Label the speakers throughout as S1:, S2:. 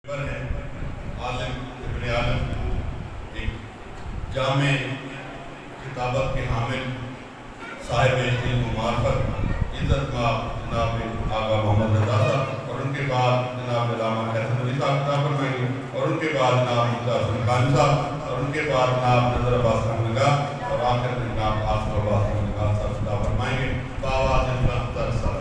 S1: ہے عالم ابن عالم ایک جامع کتابت کے حامل صاحب علم و معرفت عزت مآب جناب آغا محمد رضا صاحب، اور ان کے بعد جناب علامہ حیدر علی صاحب کتاب فرمائیں گے، اور ان کے بعد جناب مرزا حسن خان صاحب، اور ان کے بعد جناب نظر عباس خان نگاہ، اور آخر میں جناب آصف عباس خان نگاہ صاحب کتاب فرمائیں گے۔ بآواز احترام صلوات۔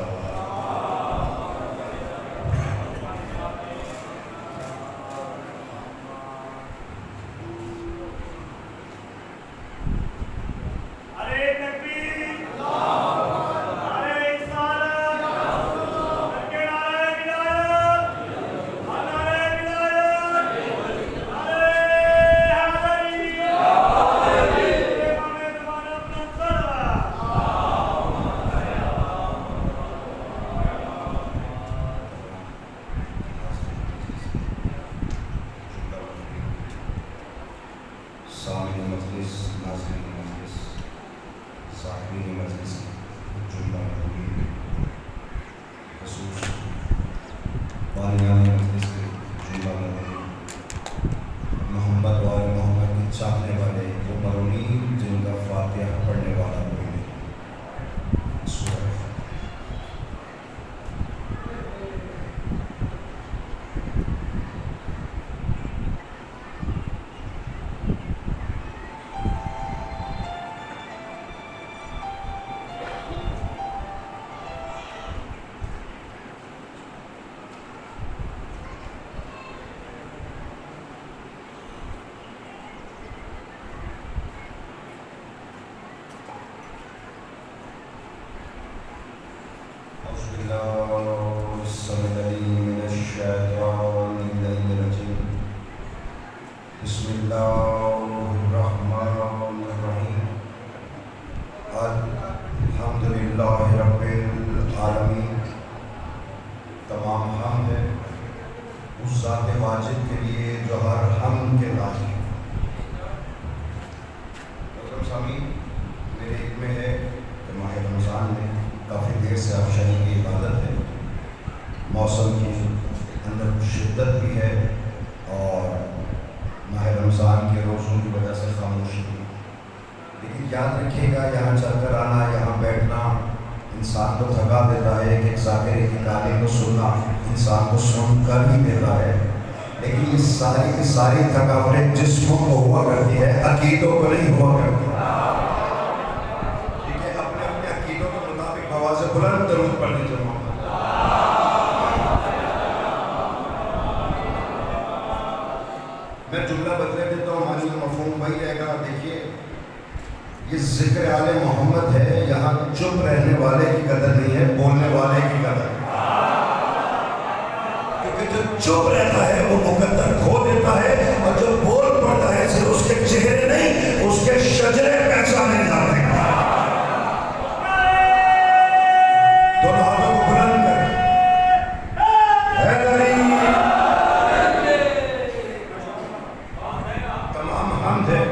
S2: سامعین مجلس، ناظرین مجلس، صاحبین مجلس جملہ مدنی، خصوص بانیان مجلس کے جملہ مدنی، محمد و آل محمد کی چاہنے والے وہ مرونین جن کا فاتحہ پڑھنے والا بولے سورہ بسم اللہ الرحمن الرحیم الحمدللہ رب العالمین۔ تمام حمد ہے اس ذات واجد کے لیے جو ہر حمد کے لائق ہے۔ محترم سامعین، میرے علم میں ہے کہ ماہ رمضان میں کافی دیر سے آپ شریک کی عبادت ہے، موسم کی اندر کچھ شدت بھی ہے اور ماہ رمضان کے روزوں کی وجہ سے خاموشی بھی، لیکن یاد رکھیے گا یہاں چل کر آنا، یہاں بیٹھنا انسان کو تھکا دیتا ہے، ایک ذاکر کی گانے کو سننا انسان کو سن کر ہی دیتا ہے، لیکن یہ ساری کی ساری تھکاوٹیں جسموں کو ہوا کرتی ہے، عقیدوں کو نہیں ہوا کرتی۔ ٹھیک ہے، اپنے اپنے عقیدوں کے مطابق آواز بلند درود پڑھنی چاہیے۔ میں جملہ بدلے دیتا ہوں، معنی مفہوم وہی رہے گا۔ دیکھیے، یہ ذکر آل محمد ہے، یہاں چپ رہنے والے کی قدر نہیں ہے، بولنے والے کی قدر ہے، کیونکہ جو چپ رہتا ہے وہ مقدر کھو دیتا ہے، اور جو بول پڑتا ہے صرف اس کے چہرے نہیں اس کے شجرے پہچانے جاتے ہیں۔ دونوں ہاتھوں کو بلند کریں۔ تمام حمد ہے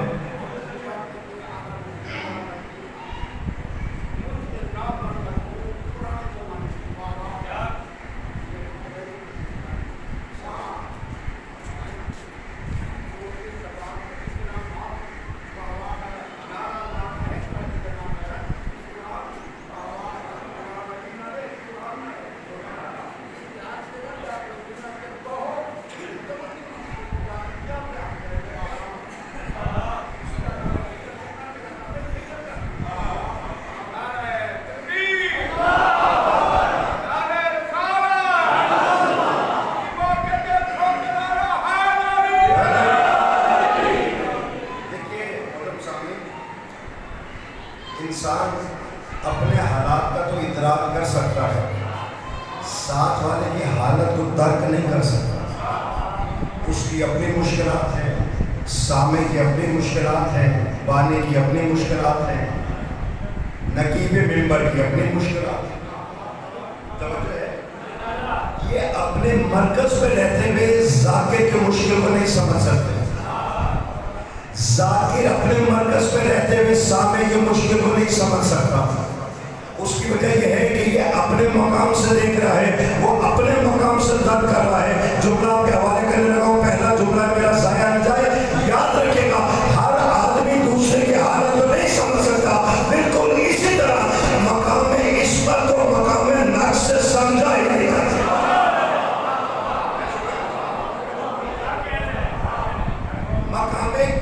S2: انسان اپنے حالات کا تو ادراک کر سکتا ہے، ساتھ والے کی حالت کو درک نہیں کر سکتا۔ اس کی اپنی مشکلات ہیں، سامع کی اپنی مشکلات ہیں، بانے کی اپنی مشکلات ہیں، نقیب ممبر کی اپنی مشکلات ہیں۔ توجہ ہے، یہ اپنے مرکز پہ رہتے ہوئے ذاکر کی مشکل کو نہیں سمجھ سکتے۔ ذاکر اپنے مرکز پہ رہتے ہوئے سامع کی مشکل کو نہیں سمجھ سکتا۔ اس کی وجہ یہ ہے کہ یہ اپنے مقام سے دیکھ رہا ہے، وہ اپنے مقام سے درد کر رہا ہے۔ جملہ آپ کے حوالے کرنے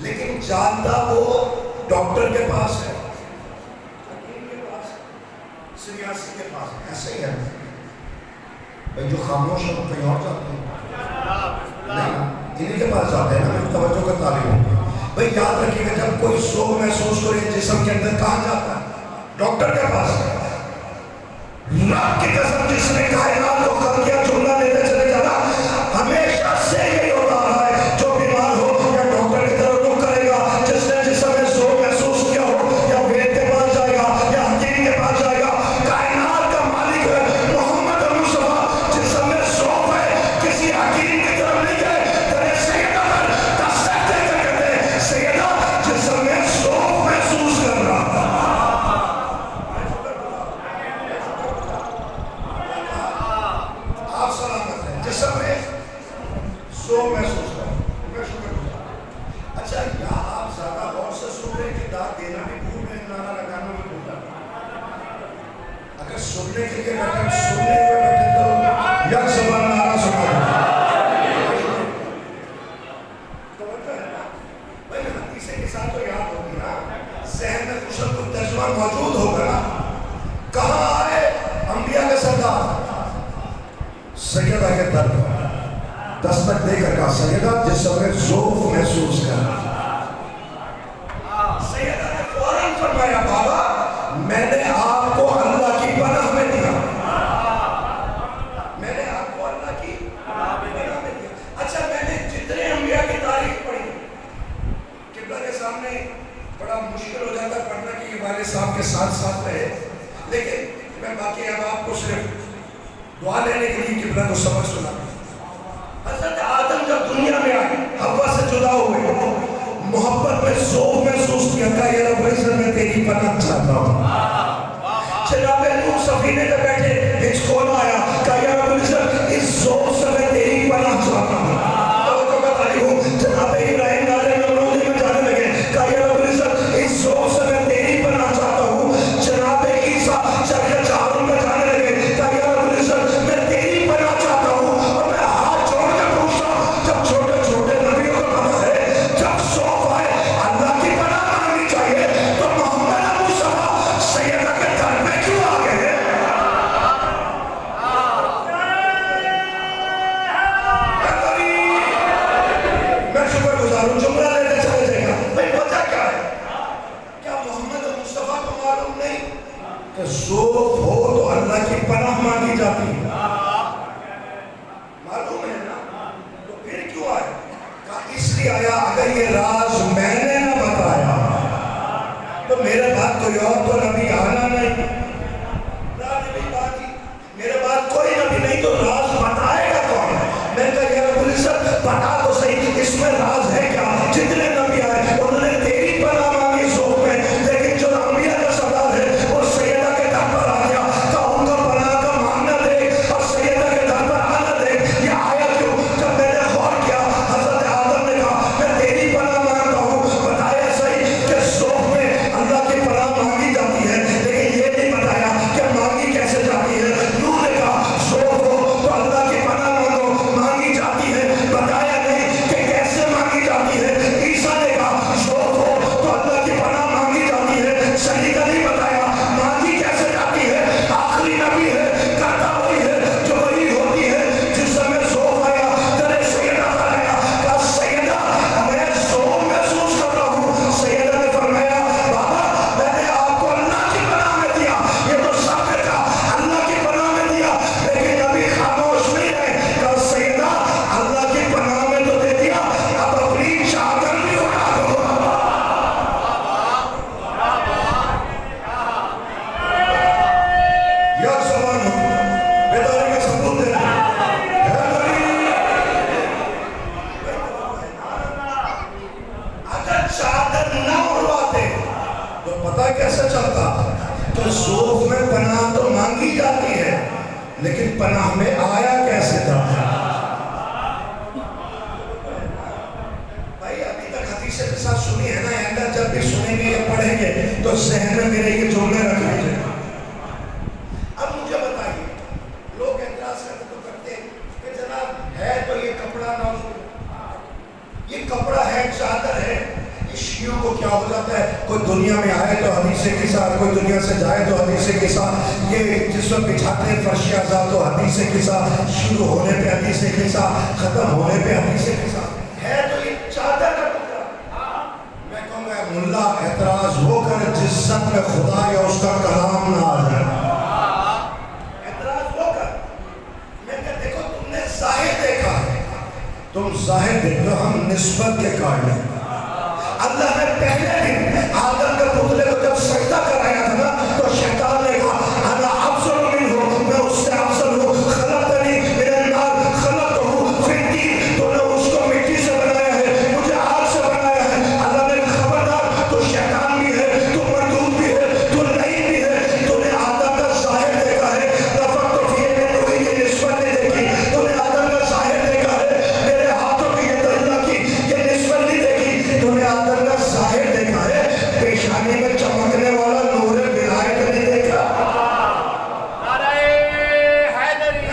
S2: لیکن جاتا وہ ڈاکٹر کے پاس ہے، حکیم کے پاس ہے، سیاسی کے پاس ہے. ایسے ہی ہے بھائی، جو خاموش ہے وہ کہیں اور جاتے ہیں نہیں، انہیں کے پاس جاتے ہیں نا. میری توجہ کا طالب ہو بھائی، یاد رکھیے گا جب کوئی ذوق محسوس کرے جسم کے اندر کہاں جاتا ہے؟ ڈاکٹر کے پاس. رب کی قسم جس نے کائنات کو خلق کیا، جملہ لیتے چلے جانا، ہمیشہ سے یہی ہوتا رہا ہے. جو بیمار ہو یا ڈاکٹر کی طرف رخ کرے گا، جس نے جسم میں ذوق محسوس کیا ہو یا وید کے پاس جائے گا یا حکیم کے پاس جائے گا. کائنات کا مالک ہے محمد مصطفیٰ، جسم میں ذوق ہے، کسی حکیم کی طرف نہیں گئے. تیرے سیدہ پر تصدیق دے کر کہتے ہیں سیدہ جسم میں ذوق محسوس کر رہا. آپ سلامت ہیں، جسم میں ذوق محسوس کر. میں شکر گزار. اچھا، یا آپ زیادہ غور سے سن رہے کہ داد دینا بھی بھول رہے، نعرہ لگانا بھی بھول رہے. اگر سننے کے لیے بیٹھے، سننے ہوئے بیٹھے تو یک زبان نعرہ سنا توجہ ہے نا بھائی. حدیث کے ساتھ تو یاد ہوگی نا، ذہن میں کچھ نہ کچھ ترجمہ موجود ہوگا نا. کہاں آئے انبیاء کے سردار؟ سیدہ کے در پر دستک دے کر کہا سیدہ جسم میں ذوق محسوس کر. سیدہ نے فوراً فرمایا بابا میں نے آپ کو اللہ کی پناہ میں دیا، میں نے آپ کو اللہ کی پناہ میں دیا. اچھا، میں نے جتنے انبیاء کی تاریخ پڑھی، قبلہ کے سامنے بڑا مشکل ہو جاتا پڑھنا کہ یہ والد صاحب کے ساتھ ساتھ رہے، لیکن میں باقی اب آپ کو صرف دعا لینے کے لیے قبلہ کو سبق سنا. حضرت آدم جب دنیا میں آئے، حوا سے جدا ہوئے، محبت میں ذوق محسوس کیا کہ یا رب العزت میں تیری پناہ چاہتا ہوں. جناب نوح سفینے پہ بیٹھے، ہچکونا آیا کہ یا رب العزت اس ذوق سے میں تیری پناہ چاہتا ہوں. توجہ کا طالب ہوں. جناب ابراہیم نارے نمرودی میں جانے لگے کہ یا رب العزت اس ذوق سے میں تیری پناہ چاہتا ہوں. جناب عیسیٰ چرخ چاروں میں جانے لگے کہ یا رب العزت میں تیری پناہ چاہتا ہوں. اور میں ہاتھ جوڑ کے پوچھتا ہوں، جب چھوٹے چھوٹے نبیوں کو پتہ ہے جب ذوق آئے اللہ کی پناہ مانگنی چاہیے، تو محمد مصطفیٰ سیدہ کے در پہ کیوں آ گئے؟ میں شکر گزار ہوں. جملہ لیتے چلے جائے گا بھائی، وجہ کیا ہے؟ کیا محمد مصطفیٰ کو معلوم نہیں کہ ذوق ہو تو اللہ کی پناہ مانگی جاتی ہے؟ معلوم ہے نا. تو پھر کیوں آئے؟ کہا اس لیے آیا اگر یہ راز میں نے نہ بتایا تو میرے بعد کوئی اور تو نبی آنا نہیں. میرے بعد کوئی نبی نہیں تو راز بتائے گا کون؟ میں کہا یا رب العزت بتا تو صحیح، اس میں راز ہے کیا؟ جتنے نبی آئے انہوں نے تیری پناہ مانگی ذوق میں، لیکن جو انبیاء کا سردار ہے وہ سیدہ کے در پر آ گیا کہ ان کا پناہ کا مانگنا دے اور سیدہ کے در پر آنا دے. یہ آیا کیوں؟ جب میں نے غور کیا، حضرت آدم نے کہا میں تیری پناہ مانگتا ہوں. بتایا صحیح کہ ذوق میں اللہ کی پناہ مانگی جاتی ہے، لیکن یہ نہیں بتایا کہ مانگی کیسے جاتی ہے. نوح نے کہا ذوق ہو تو اللہ کی پناہ مانگو، مانگی جاتی ہے. بتایا نہیں کہ کیسے مانگی جاتی ہے. عیسیٰ نے کہا ذوق ہو تو اللہ کی پناہ مانگی جاتی ہے. صحیح کا نہیں بتایا مانگی کیسے جاتی ہے. آخری نبی ہے، کرتا وہی ہے جو وہی ہوتی ہے. جس میں ذوق آیا تیرے سیدہ پر آیا، کہا سیدہ میں ذوق محسوس کر رہا ہوں. سیدہ نے فرمایا بابا میں نے آپ کو اللہ کی پناہ میں دیا. یہ تو سب نے کہا اللہ کی پناہ میں دیا، لیکن نبی خاموش نہیں رہے. کہا سیدہ اللہ کی پناہ میں تو دے دیا، اب اپنی چادر بھی اٹھا دو. یا زبان ہو بیداری کا ثبوت دے دیں. اگر چادر نہ اڑواتے تو پتہ کیسے چلتا کہ ذوق میں پناہ تو مانگی جاتی ہے، لیکن پناہ میں آیا کیسے تھا؟ بھائی ابھی تک حدیث کے ساتھ سنی ہے نا، آئندہ جب بھی سنیں گے یا پڑھیں گے تو ذہن میں میرے یہ جملے رکھ لیجیے. اب مجھے بتائیے، لوگ اعتراض کرتے تو کرتے کہ جناب ہے تو یہ کپڑا نہ، یہ کپڑا ہے، چادر ہے، شیعوں کو کیا ہو جاتا ہے، کوئی دنیا میں آئے تو حدیث قصہ، کوئی دنیا سے جائے تو حدیث قصہ، یہ جس وقت بچھاتے ہیں فرش عذاب تو حدیث قصہ، شروع ہونے پہ حدیث قصہ، ختم ہونے پہ حدیث قصہ ہے، تو یہ چادر کا ٹکڑا۔ میں کہوں گا ملا اعتراض ہو کر جس سب میں خدا یا اس کا کلام نہ آ جائے، اعتراض ہو کر میں کہ دیکھو تم نے ظاہر دیکھا ہے، تم ظاہر دیکھ لو، ہم نسبت کے قائل ہیں۔ اللہ نے پہلے دن آدم کے پتلے کو جب سجدہ کرایا تھا نا تو شیطان نے کہا انا افضل منہ، میں اس سے افضل ہوں، خلقتنی من النار خلقتہ فی الطین، تو نے اس کو مٹی سے بنایا ہے، مجھے آگ سے بنایا ہے۔ اللہ نے خبردار تو شیطان بھی ہے، تو مردود بھی ہے، تو نہیں بھی ہے، تو نے آدم کا ظاہر دیکھا ہے، رفعت فی یدی کی نسبت نہیں دیکھی، تو نے آدم کا ظاہر دیکھا ہے، میرے ہاتھوں کی یہ اللہ کی یہ نسبت نہیں دیکھی، تو نے آدم کا ظاہر دیکھا ہے، پیشانی میں چمکنے والا نور ولایت نہیں دیکھا۔
S3: نعرہ حیدری۔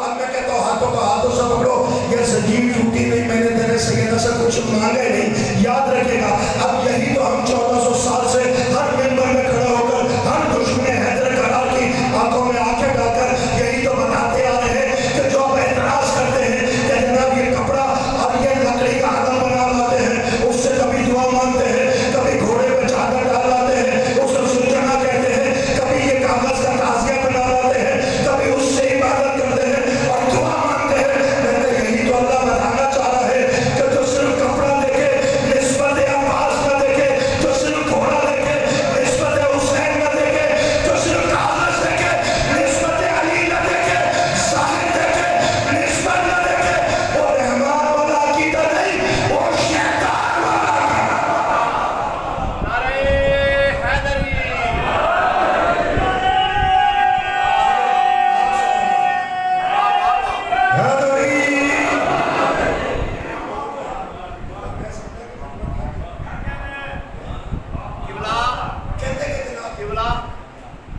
S2: اب میں کہتا ہوں ہاتھوں کا ہاتھوں سے پکڑو، یہ زنجیر ٹوٹی نہیں، میں نے تیرے سیدہ سے کچھ مانگا نہیں، یاد رکھے گا۔ اب یہی تو ہم 1400 سال سے ہر منبر میں کھڑا ہو کر ہر دشمن حیدر قرار کی آنکھوں میں آنکھیں ڈال کر یہی تو بتاتے آ رہے ہیں کہ جو اب اعتراض کرتے ہیں کہ جناب یہ کپڑا اور یہ لکڑی کا عدم بنا لاتے ہیں، اس سے کبھی دعا مانگتے ہیں، کبھی گھوڑے پہ چادر ڈال لاتے ہیں، اسے سلجھنا کہتے ہیں، کبھی یہ کاغذ کا تعزیہ بنا لاتے ہیں، کبھی اس سے عبادت کرتے ہیں اور دعا مانگتے ہیں۔ میں نے یہی تو اللہ بتانا چاہ رہا ہے کہ جو صرف کپڑا دیکھے نسبت عباس نہ دیکھے، جو صرف گھوڑا دیکھے نسبت حسین نہ دیکھے، جو صرف کاغذ دیکھے نسبت علی نہ دیکھے، ظاہر دیکھے نسبت نہ دیکھے، وہ رحمان والا عقیدہ نہیں، وہ شیطان والا عقیدہ۔
S3: نعرہ حیدری۔ قبلہ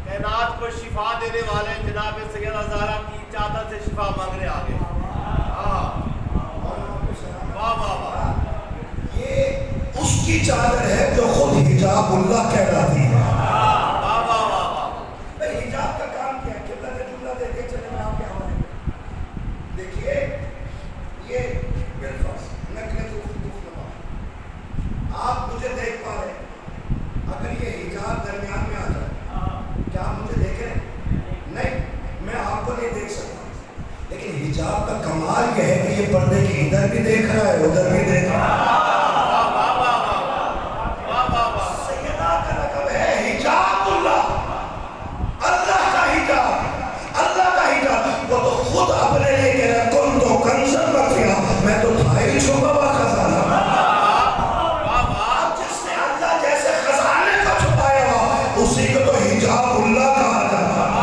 S3: کائنات کو شفا دینے والے جناب سیدہ زہرا کی چادر سے شفا مانگنے آگے۔ واہ واہ واہ۔
S2: یہ اس کی چادر ہے جو خود حجاب اللہ کہلاتی ہے۔
S3: واہ واہ واہ واہ۔
S2: بھئی حجاب کا کام کیا ہے؟ قبلہ کا جملہ دے دے چلے میں آپ کے حوالے دیکھیے، یہ بالفرض نقل گفتگو، آپ مجھے دیکھ پا رہے ہیں، اگر یہ حجاب درمیان میں آ جائے کیا آپ مجھے دیکھ رہے ہیں؟ نہیں، میں آپ کو نہیں دیکھ سکتا، لیکن حجاب کا کمال یہ ہے کہ یہ پردے کی ادھر بھی دیکھ رہا ہے ادھر بھی دیکھ رہا ہے۔ سیدہ کا لقب ہے حجاب اللہ، اللہ کا حجاب، اللہ کا حجاب۔ وہ تو خود اپنے لیے کہہ رہا ہے کن تو کنزن مخفیہ، میں تو تھا ہی چھپا ہوا خزانہ۔ اب جس نے اللہ جیسے خزانے کو چھپایا ہوا اسی کو تو حجاب اللہ کہا جاتا ہے۔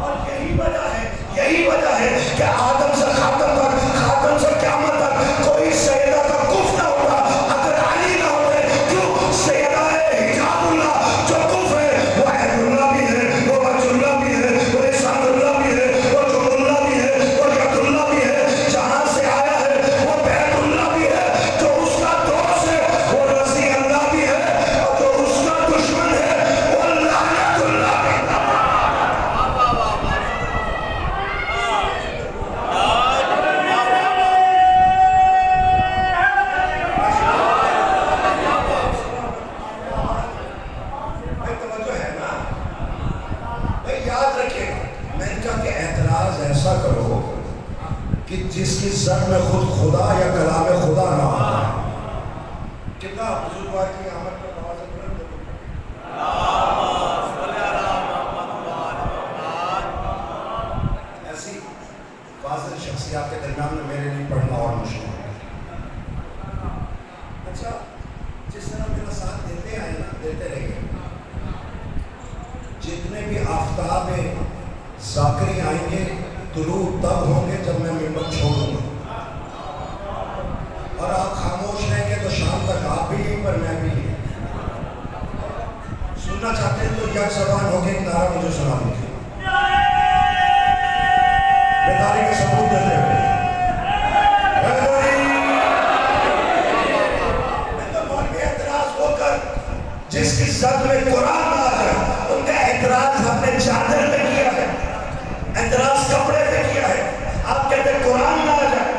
S2: اور یہی وجہ ہے کہ آدم سے خاتم تک، خاتم سے قیامت تک کوئی سیدہ کا کف نہ ہوتا اگر علی نہ ہوتے۔ کیوں؟ سیدہ ہے حجاب اللہ، جو کف ہے وہ عید اللہ بھی ہے، وہ بچ اللہ بھی ہے، وہ احسان اللہ بھی ہے، وہ جم اللہ بھی ہے، وہ ید اللہ بھی ہے، جہاں سے آیا ہے وہ بیت اللہ بھی ہے، جو اس کا دوست ہے وہ رضی اللہ بھی ہے، اور جو اس کا دشمن ہے وہ لعنت اللہ بھی ہے۔ ایسا کرو کہ جس کی سر میں خود خدا یا کلام خدا نہ ہو۔ کتنا بزرگوار کی آمد پر نواز بلند ایسی فاضل شخصیات کے درمیان میں میرے لیے پڑھنا اور مشکل ہے۔ اچھا، جس طرح میرا ساتھ دیتے آئے نا، دیتے رہے، جتنے بھی آفتاب ذاکری آئیں گے طلوع تب ہوں گے جب میں ممبر چھوڑوں گا، اور آپ خاموش رہیں گے تو شام تک آپ بھی یہیں پر میں بھی یہیں۔ سننا چاہتے ہیں تو یک زبان ہو کے ایک نعرہ مجھے سنا دیجیے، بیداری کا ثبوت دیتے ہوئے۔ عزت میں قرآن نہ آ جائے. ان کا اعتراض اپنے چادر میں کیا ہے, اعتراض کپڑے پہ کیا ہے. آپ کہتے ہیں قرآن نہ آ جائے.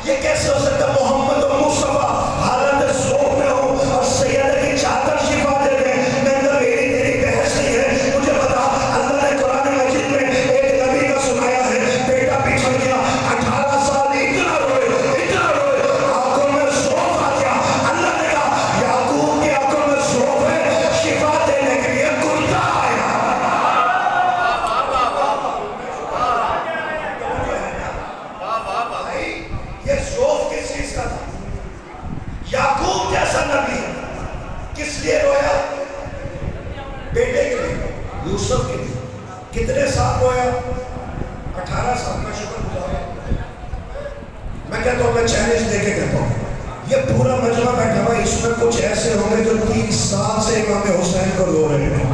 S2: یہ کیسے ہو سکتا؟ محمد و مصطفیٰ حالت ذوق میں ہو اور سید کی چادر شفا دے دیں. میں تو میری تیری بحث نہیں ہے. مجھے بتا, اللہ نے قرآن مجید میں ایک نبی کا سنایا ہے, بیٹا بچھڑ گیا, 18 سال اتنا روئے, آنکھوں میں ذوق آ گیا. اللہ نے کہا یعقوب کی آنکھوں میں ذوق ہے, شفا دینے کے لیے کرتا آیا. یہ ذوق کس چیز کا تھا؟ یعقوب جیسا نبی کس لیے رویا؟ بیٹے کے لیے, یوسف کے لیے. کتنے سال رویا؟ 18 سال. کا شکر گزار ہوں. میں کہتا ہوں, میں چیلنج دے کے کہتا ہوں, یہ پورا مجمع بیٹھا ہوا, اس میں کچھ ایسے ہوں گے جو 30 سال سے امام حسین کو رو رہے ہیں,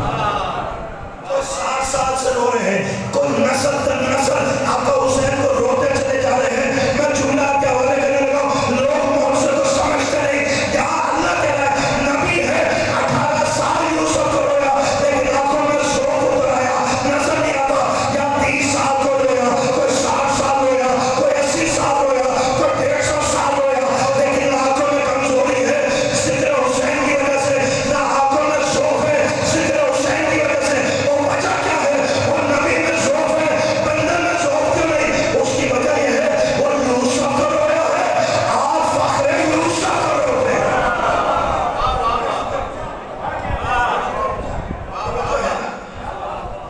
S2: کوئی 60 سال سے رو رہے ہیں, کوئی نسل در نسل آقا حسین کو روتے چلے جا رہے ہیں. میں جملہ آپ کے حوالے کرنے لگا ہوں, لوگ معجزے کو سمجھتے نہیں. یہاں اللہ کہہ رہا ہے نبی ہے, 18 سال یوسف کو رویا, لیکن آنکھوں میں ذوق اتر آیا, نظر نہیں آتا. یا 30 سال کو رویا, کوئی 60 سال رویا, کوئی 80 سال رویا, کوئی 150 سال رویا, لیکن آنکھوں میں کمزوری ہے ذکر حسین کی وجہ سے, نہ آنکھوں میں ذوق ہے ذکر حسین کی وجہ سے. وہ وجہ کیا ہے؟ وہ نبی میں ذوق ہے, بندے میں ذوق کیوں نہیں؟ اس کی وجہ یہ ہے وہ یوسف کو رویا ہے. آپ فخر یوسف کو روتے ہیں.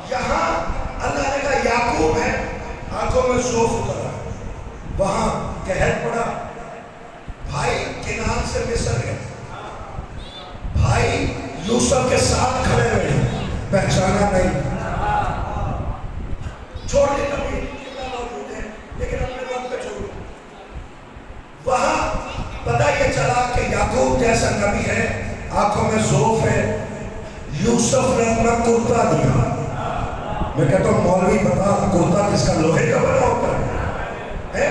S2: یہاں اللہ نے کہا یعقوب ہے, آنکھوں میں ذوق اترا. وہاں قحط پڑا, بھائی کنعان سے مصر گئے, بھائی یوسف کے ساتھ کھڑے ہوئے, پہچانا نہیں. چھوڑ دے کبھی موجود ہے, لیکن اپنے وقت پہ چھوڑو. وہاں پتہ یہ چلا کہ یعقوب جیسا نبی ہے, آنکھوں میں ذوق ہے. یوسف نے اپنا کرتا دیا. میں کہتا ہوں مولوی بتا, کرتا کس کا؟ لوہے کا بنا ہوتا ہے,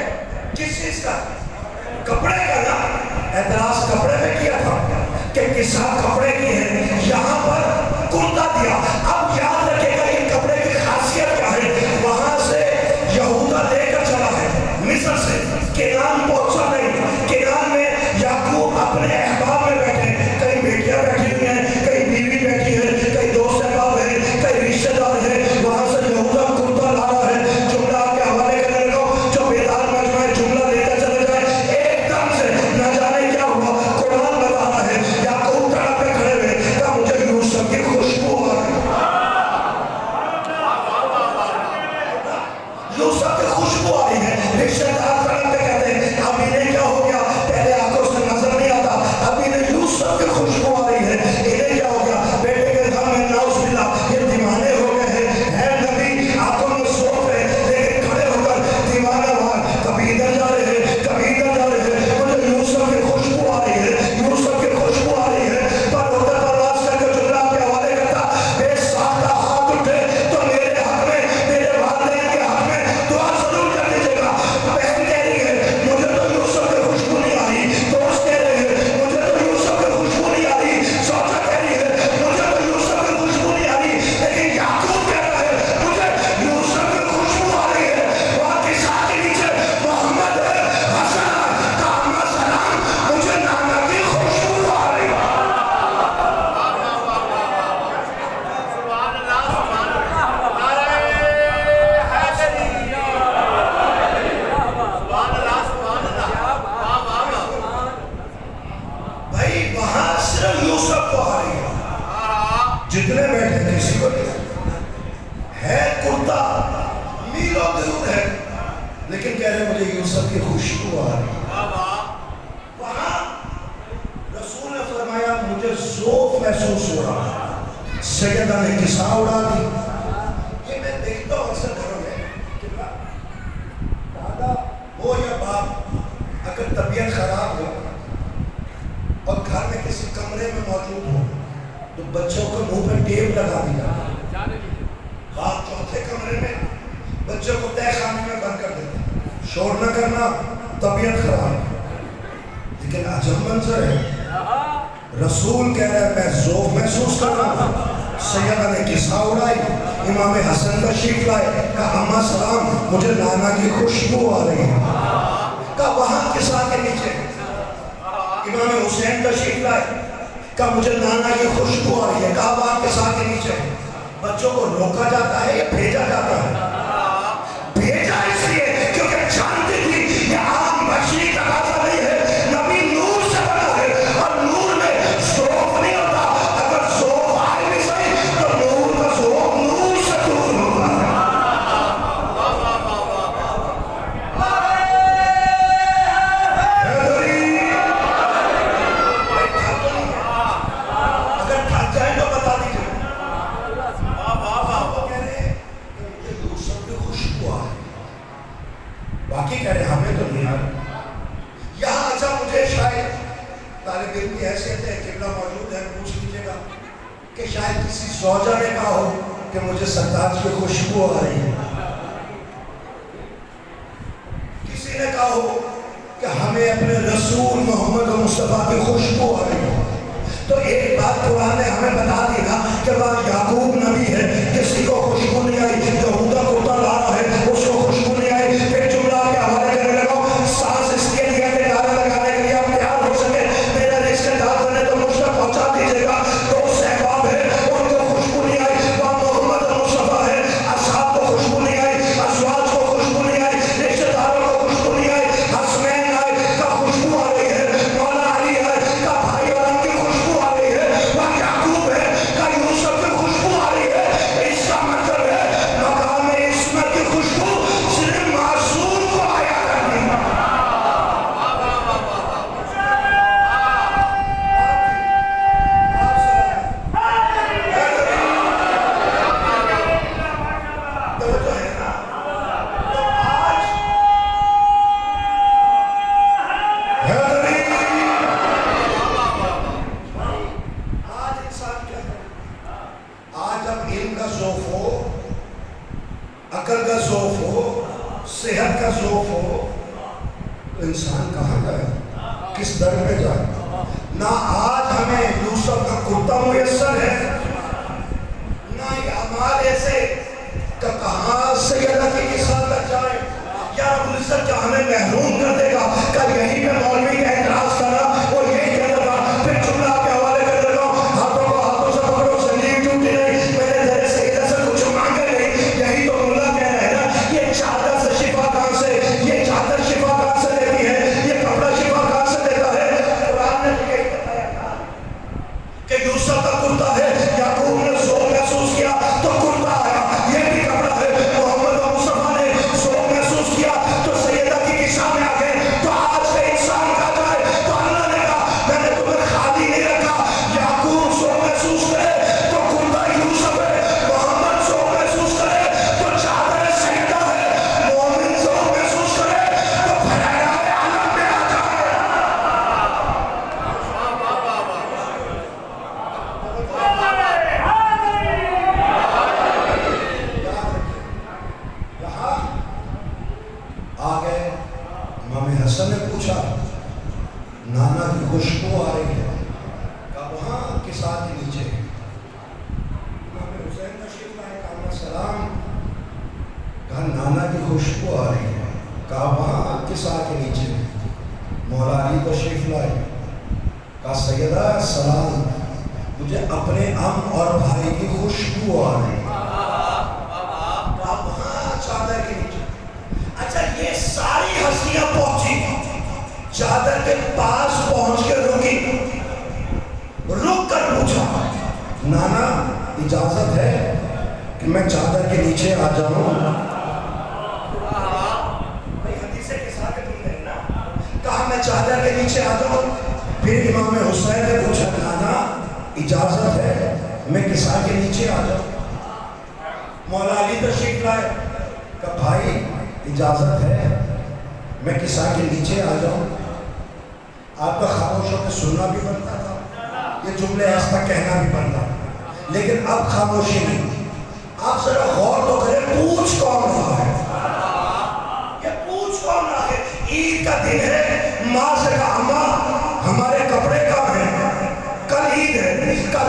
S2: کس چیز کا؟ کپڑے کا نا. اعتراض کپڑے میں کیا تھا کہ قصہ کپڑے کی ہے, یہاں پر کرتا دیا. اب یاد رکھے گا یہ کپڑے کی خاصیت کیا ہے. وہاں سے یہودا لے کر چلا ہے مصر سے, کنعان پہنچا نہیں. کنعان میں یعقوب اپنے احباب میں بیٹھے, کئی بیٹیاں بیٹھی ہوئی ہیں, کئی بیوی بیٹھی ہے, کئی دوست احباب ہیں, کئی رشتہ دار ہیں. وہاں سے یہودا کرتا لا رہا ہے. جملہ آپ کے حوالے کرنے لگا, جو بیدار مجمع ہے جملہ لے کر چلے جائے. ایک دم سے نہ جانے کیا ہوا, قرآن بتا رہا ہے یعقوب طرف پہ کھڑے ہوئے, کہا مجھے یوسف کی خوشبو آ رہی, یوسف کی خوشبو آ رہی ہے. رشتہ دار طرف پہ کہتے ہیں اب انہیں کیا ہو گیا, پہلے آنکھوں سے نظر نہیں آتا, اب انہیں یوسف کی خوشبو آ رہی ہے. انہیں کیا ہو گیا, بیٹے کے گھر میں نعوذ باللہ یہ دیوانے ہو گئے ہیں. ہے نبی, آنکھوں میں ذوق ہے, لیکن کھڑے ہو کر دیوانہ وار, کبھی ادھر جا رہے ہیں, کبھی ادھر جا رہے ہیں. مجھے یوسف کی خوشبو آ رہی ہے, یوسف کی خوشبو آ رہی ہے. پر ادھر پرواز کر کے جملہ آپ کے حوالے کرتا, بے ساختہ ہاتھ اٹھے تو میرے حق میں, میرے والدین کے حق میں دعا ضرور کر دیجیے گا. بہن کہہ رہی ہے مجھے تو یوسف کی خوشبو نہیں آ رہی, دوست کہہ رہے ہیں مجھے تو یوسف کی خوشبو نہیں آ رہی, سوچا کہہ رہی ہے مجھے تو یوسف کی خوشبو نہیں آ رہی, لیکن یعقوب کہہ رہا ہے مجھے یوسف کی خوشبو آ رہی ہے. وہاں کے ساتھ کے نیچے محمد ہے, حسن ہے, کعبہ سلام, مجھے نانا کی خوشبو آ رہی ہے.
S3: سبحان اللہ, سبحان اللہ, نعرہ حیدری, سبحان اللہ, سبحان اللہ, واہ واہ واہ.
S2: بھائی وہاں صرف یوسف کو آ رہی ہے, جتنے بیٹھے کسی کو نہیں ہے. کرتا میلوں دور ہے, لیکن کہہ رہے مجھے یوسف کی خوشبو آ رہی ہے. وہاں رسول نے فرمایا مجھے ذوق محسوس ہو رہا ہے. سیدہ نے قصہ اڑا دی. یہ میں دیکھتا ہوں اکثر گھروں میں کہ دادا ہو یا باپ اگر طبیعت خراب ہو اور گھر میں کسی کمرے میں موجود ہو تو بچوں کو منہ پہ ٹیپ لگا دی جاتی. باپ چوتھے کمرے میں بچوں کو تہ خانے میں بند کر دیتے, شور نہ کرنا, طبیعت خراب. لیکن عجب منظر ہے, رسول کہہ رہا ہے میں ذوق محسوس کر رہا ہوں. سیدہ نے قصہ اڑائی. امام حسن تشریف لائے, کہا اماں سلام مجھے نانا کی خوشبو آ رہی ہے. کہا وہاں قصہ کے نیچے. امام حسین تشریف لائے, کہا مجھے نانا کی خوشبو آ رہی ہے. کہا وہاں قصہ کے نیچے. بچوں کو روکا جاتا ہے یا بھیجا جاتا ہے؟ بھیجا اس لیے کیونکہ جانتی تھی یہ عام بشری تقاضا نہیں ہے, نبی نور سے بنا ہے اور نور میں ذوق نہیں ہوتا. اگر ذوق آئے بھی صحیح تو نور کا ذوق نور سے دور ہوگا. اگر تھک جائیں تو بتا دیجیے. باقی کہہ رہے ہمیں تو نہیں آ رہا. یہاں اچھا مجھے شاید طالب علم کی حیثیت ہے, قبلہ موجود ہے, پوچھ لیجیے گا کہ شاید کسی زوجہ نے کہا ہو کہ مجھے سرتاج کی خوشبو آ رہی ہے. کسی نے کہا ہو کہ ہمیں اپنے رسول محمد مصطفیٰ کی خوشبو آ رہی ہے. تو ایک بات قرآن نے ہمیں بتا دی نا کہ وہاں یعقوب نبی ہے, کسی کو خوشبو نہیں آئی. یہودا کرتا لا رہا ہے, اس کو خوشبو نہیں آئی. پھر جملہ کے حوالے کرنے لگا, سانس اس کے لیے کہ نعرہ لگانے کے لیے آپ تیار ہو سکے میرا رشتے دار بنے تو مجھ تک پہنچا دیجیے گا. دوست احباب ہے ان کو خوشبو نہیں آئی. وہاں محمد مصطفیٰ ہے, اصحاب کو خوشبو نہیں آئی, ازواج کو خوشبو نہیں آئی, رشتے داروں کو خوشبو نہیں آئی. حسنین آئے کا خوشبو آ رہی ہے, مولا علی آئے کا بھائی اور ان کی خوشبو آ رہی ہے, وہاں یعقوب ہے کا یوسف کی خوشبو آ رہی ہے. اس کا مطلب ہے مقام عصمت کی خوشبو صرف معصوم کو آیا کرتی ہے. توجہ ہے نا. تو آج انسان کیا کرے؟ آج اب علم کا ذوق ہو, عقل کا ذوق ہو, صحت کا ذوق ہو, تو انسان کہاں جائے, کس در پہ جائے؟ نہ آج ہمیں یوسف کا کرتا میسر ہے, نہ یہ اعمال ایسے کہ کہاں سیدہ کی قصہ تک جائے. یا رب العزت کیا ہمیں محروم کر دے گا؟ کہ یہیں پہ مولوی کا اعتراض کرا اور یہی کہہ لگا. پھر جملہ کے حوالے کر لگا, ہاتھوں کو ہاتھوں سے پکڑو, زندگی ٹوٹی نہیں, میرے در سیدہ سے کچھ مانگے نہیں. یہی تو ملا کہہ رہے ہیں نا, یہ چادر سے شفا کہاں سے, یہ چادر شفا کہاں سے دیتی ہے, یہ کپڑا شفا کہاں سے دیتا ہے؟ قرآن نے یہی بتایا تھا کہ یوسف کا کرتا ہے, یعقوب نے ذوق محسوس کیا تو کرتا آیا, یہ بھی کپڑا ہے. محمد مصطفیٰ نے ذوق محسوس کیا تو سیدہ کی قصہ میں آ گئے. تو آج کا انسان کہا جائے تو اللہ نے کہا میں نے تمہیں خالی نہیں رکھا. یعقوب ذوق محسوس کرے تو کرتا یوسف ہے, محمد ذوق محسوس کرے تو چادر سیدہ ہے, مومن ذوق محسوس کرے تو پھیلایا عالم میں آ جائے. یہاں آ گئے. امام حسن نے پوچھا نانا کی خوشبو آ رہی ہے, کہا وہاں قصہ کے نیچے. امام حسین تشریف لائے, کہا سلام, کہا نانا کی خوشبو آ رہی ہے, کہا وہاں قصہ کے نیچے. مولا علی تشریف لائے, کہا سیدہ سلام, مجھے اپنے ام اور بھائی کی خوشبو آ رہی ہے, کہا وہاں چادر کے نیچے. اچھا یہ ساری ہستیاں پہنچی, چادر کے پاس پہنچ کے رکی, رک کر پوچھا نانا اجازت ہے کہ میں چادر کے نیچے آ جاؤں؟ کہا میں چادر کے نیچے آ جاؤں. پھر امام حسین نے پوچھا نانا اجازت ہے میں قصہ کے نیچے آ جاؤں؟ مولا علی تشریف لائے, کہ بھائی اجازت ہے میں قصہ کے نیچے آ جاؤں. آپ کا خاموش ہو کے سننا بھی بنتا تھا, یہ جملے ایسا کہنا بھی بنتا, لیکن اب خاموشی نہیں. آپ ذرا غور تو کریں, پوچھ کون رہا ہے, یہ پوچھ کون رہا ہے. عید کا دن ہے, ماں سے کہا اماں ہمارے کپڑے کہاں ہیں,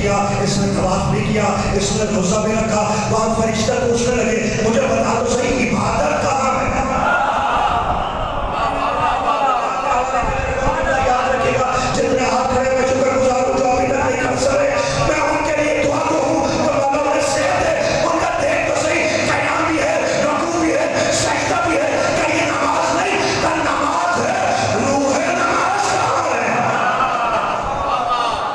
S2: کیا، اس نے طواف بھی کیا، اس نے روزہ بھی رکھا. وہاں فرشتے پوچھنے لگے مجھے بتا دو صحیح عبادت کہاں ہے؟ یاد رکھے گا جتنے ہاتھ کھڑے میں شکر گزار ہوں جو ابھی تک نہیں کر سکے، میں ان کے لیے دعا کو ہوں تو مولا انہیں صحت دے. ان کا دیکھ تو صحیح، قیام بھی ہے، رکوع بھی ہے، سجدہ بھی ہے. کہیں نماز نہیں، کل نماز ہے. روح ہے نماز کہاں ہے؟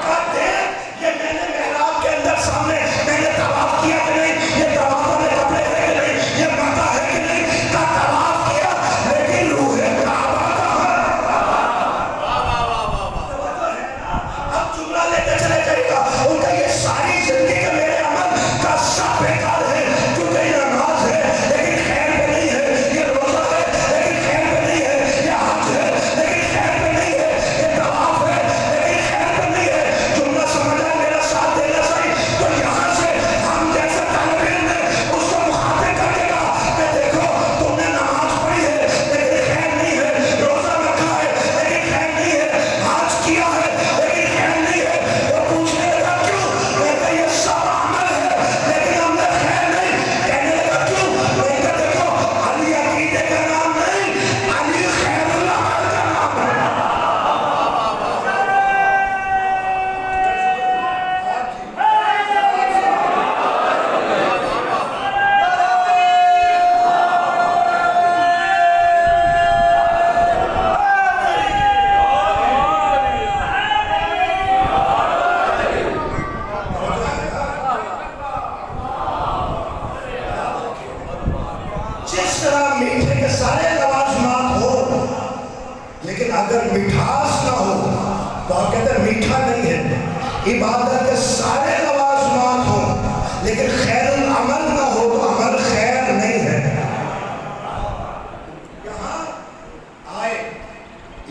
S2: کا دیکھ یہ میں نے محراب کے اندر سامنے میں نے طواف کیا کہ نہیں، یہ طواف والے کپڑے ہے کہ نہیں، یہ مکہ ہے کہ نہیں، کا طواف کیا لیکن روح کعبہ کہاں ہے؟ اب جملہ لیتے چلے جائے گا ان کا یہ ساری زندگی کا میرے عمل کا سب بیکار ہے، کیونکہ یہ نماز ہے لیکن خیر پہ نہیں ہے، یہ روزہ ہے لیکن خیر پہ نہیں ہے، یہ حج ہے لیکن خیر پہ نہیں ہے، یہ طواف ہے لیکن خیر پہ نہیں ہے. جملہ سمجھا میرا ساتھ دینا صحیح. تو یہاں سے ہم جیسے طالب علم نے اس کو مخاطب کر دے گا کہ دیکھو تم نے نماز پڑھی ہے لیکن خیر نہیں ہے، روزہ رکھا ہے لیکن خیر نہیں ہے، حج کیا ہے لیکن خیر نہیں ہے. وہ پوچھنے لگا کیوں؟ میں کہا یہ سب عمل ہے لیکن ہم نے خیر نہیں. کہنے لگا کیوں؟ میں کہا دیکھو علی عقیدے کا نام نہیں، علی خیر العمل کا نام ہے. جس طرح میٹھے کے سارے لوازمات ہو لیکن اگر مٹھاس نہ ہو تو آپ کہتے ہیں میٹھا نہیں ہے. عبادت کے سارے لوازمات ہو لیکن خیر العمل نہ ہو تو عمل خیر نہیں ہے. یہاں آئے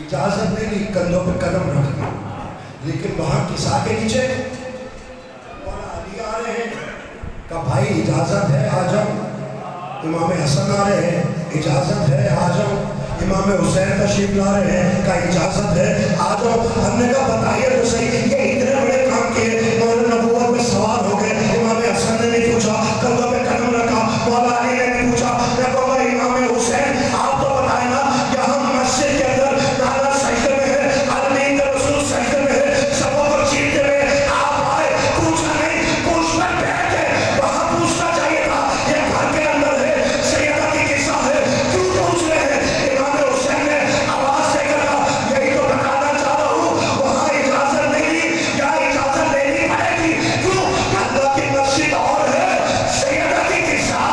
S2: اجازت نہیں لی، کندھوں پہ قدم رکھ دی، لیکن وہاں کسا کے نیچے مولا علی آ رہے ہیں کہ بھائی اجازت ہے آ جاؤ. امام حسن آ رہے ہیں، اجازت ہے آ جاؤ. امام حسین تشریف لا رہے ہیں کہ اجازت ہے آ جاؤ. ہم نے کہا بتائیے تو صحیح یہ اتنے بڑے کام کیے، مولا نبوت میں سوار ہو گئے. امام حسن نے نہیں پوچھا، کندھوں پہ قدم رکھا. مولا علی نے نہیں پوچھا. میں کہوں گا امام حسین آپ تو بتائیں نا، یہاں مسجد کے اندر نانا سجدے میں ہے، علی کا رسول سجدے میں ہے، سبوں کو چیرتے ہوئے آپ آئے. پوچھا نہیں، پوچھ کر بیٹھ گئے. وہاں پوچھنا چاہیے تھا یہ گھر کے اندر ہے، سیدہ کی قصہ ہے، کیوں پوچھ رہے ہیں؟ امام حسین نے آواز دے کر کہا یہی تو بتانا چاہ رہا ہوں، وہاں اجازت نہیں دی یا اجازت لینی پڑے گی. کیوں؟ اللہ کی مسجد اور ہے، سیدہ کی قصہ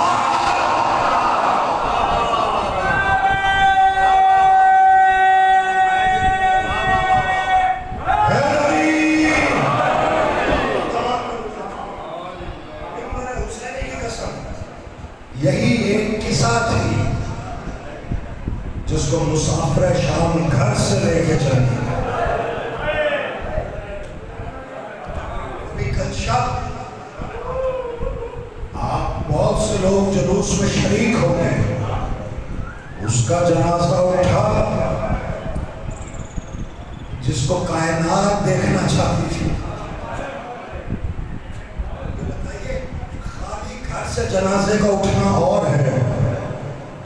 S2: یہی ایک قصہ تھی جس کو مسافر شام گھر سے لے کے چلی. ابھی کل شب آپ بہت سے لوگ جلوس میں شریک ہو گئے، اس کا جنازہ اٹھا جس کو کائنات دیکھنا چاہتی تھی. سے جنازے کا اٹھنا اور ہے،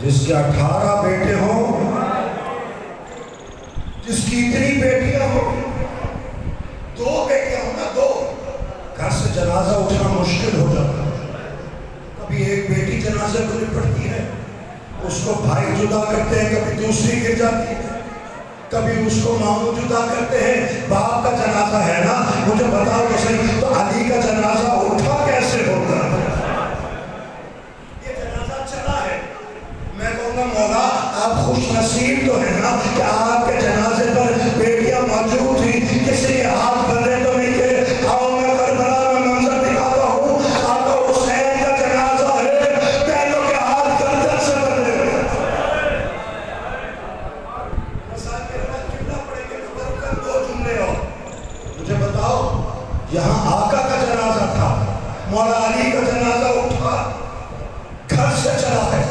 S2: جس کے 18 بیٹے ہوں، جس کی اتنی بیٹیاں ہوں، 2 بیٹیاں ہوں نا، 2 گھر سے جنازہ اٹھنا مشکل ہو جاتا ہے. کبھی ایک بیٹی جنازے کو نپٹتی ہے، اس کو بھائی جدا کرتے ہیں، کبھی دوسری گر جاتی ہے، کبھی اس کو ماموں جدا کرتے ہیں. باپ کا جنازہ ہے نا، مجھے بتاؤ تو صحیح، تو علی کا جنازہ اٹھا کیسے ہوتا ہے؟ مولا آپ خوش نصیب تو ہیں نا کہ آپ کے جنازے پر بیٹیاں موجود تھیں، کسی کے ہاتھ بندے تو نہیں تھے. آؤ میں کربلا میں منظر دکھاتا ہوں. آقا حسین کا جنازہ ہے، پہلوں کے ہاتھ گردن سے بندے ہوئے. مسائل کے بعد کتنا پڑے گے؟ برکت 2 جملے اور مجھے بتاؤ. یہاں آقا کا جنازہ تھا، مولا علی کا جنازہ اٹھا، گھر سے چلا ہے.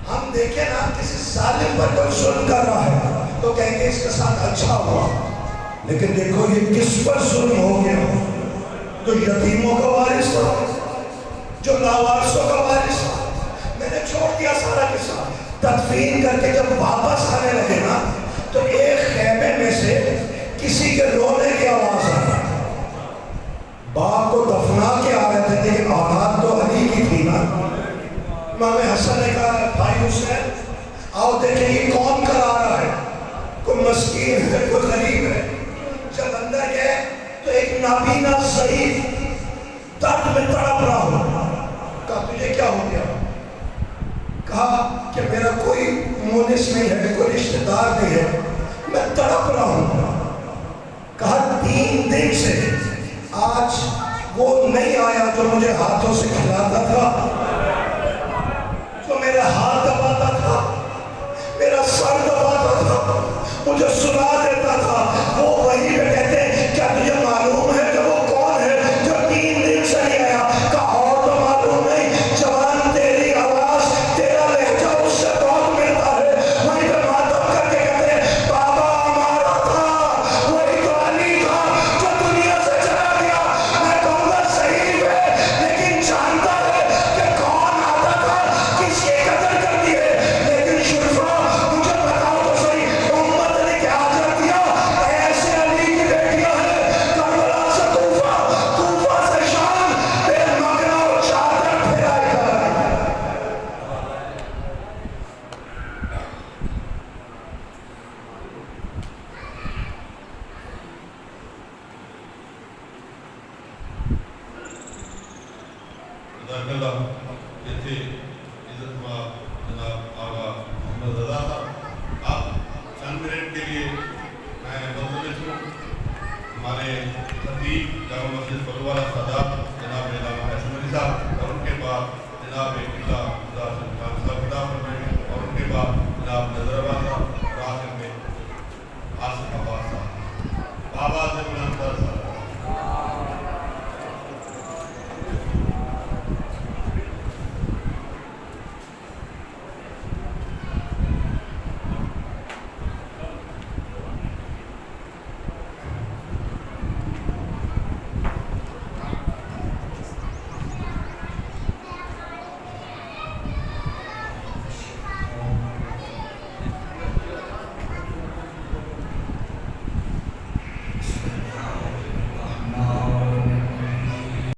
S2: ہم دیکھیں نا کسی ظالم پر کوئی ظلم کر رہا ہے تو کہیں گے اس کے ساتھ اچھا ہوا، لیکن دیکھو یہ کس پر ظلم ہو گیا، جو یتیموں کا وارث تھا، جو لاوارثوں کا وارث تھا۔ میں نے چھوڑ دیا سارا قصہ، تدفین کر کے جب واپس آنے لگے نا تو ایک خیمے میں سے کسی کے رونے کی آواز آئی۔ باپ کو دفنا کے آ رہے تھے لیکن اولاد تو علی کی تھی نا۔ امام حسن نے کہا بھائی حسین آؤ دیکھیں یہ کون کرا رہا ہے، کوئی مسکین ہے کوئی غریب ہے۔ جب اندر گئے تو ایک نابینا ضعیف درد میں تڑپ رہا ہوں۔ کہا تجھے کیا ہو گیا؟ کہا کہ میرا کوئی مونس نہیں ہے، کوئی رشتہ دار نہیں ہے، میں تڑپ رہا ہوں۔ کہا 3 دن سے آج وہ نہیں آیا جو مجھے ہاتھوں سے کھلاتا تھا، جو میرے ہاتھ دباتا تھا، میرا سر دباتا تھا، مجھے سنا دیتا تھا، وہ وہی پہ کہتے ہیں کیا تجھے معلوم ہے کہ وہ کون ہے جو 3 دن سے نہیں آیا؟ کہا اور تو معلوم نہیں، جوان تیری آواز تیرا لہجہ اس سے بہت ملتا ہے۔ وہیں پہ ماتم کر کے کہتے ہیں بابا ہمارا تھا وہی تو علی تھا جو دنیا سے چلا گیا۔ میں کہوں گا صحیح ہے لیکن جانتا ہے کہ کون آتا تھا، کس کی قدر کرتی ہے۔ لیکن شرفا مجھے بتاؤ تو صحیح، امت نے کیا حاجت دیا؟ ایسے علی کی بیٹیاں ہیں کربلا سے کوفہ، کوفہ سے شام، بے مغرا اور چادر پھیلائی جا رہی ہے۔
S1: جزاک اللہ۔ یہ تھے عزت مآب جناب آغا محمد رضا صاحب۔ آپ چند منٹ کے لیے میں ملتمس ہوں ہمارے خطیب جامع مسجد فلوارہ سادات جناب علامہ حسن علی صاحب اور ان کے بعد جناب قبلہ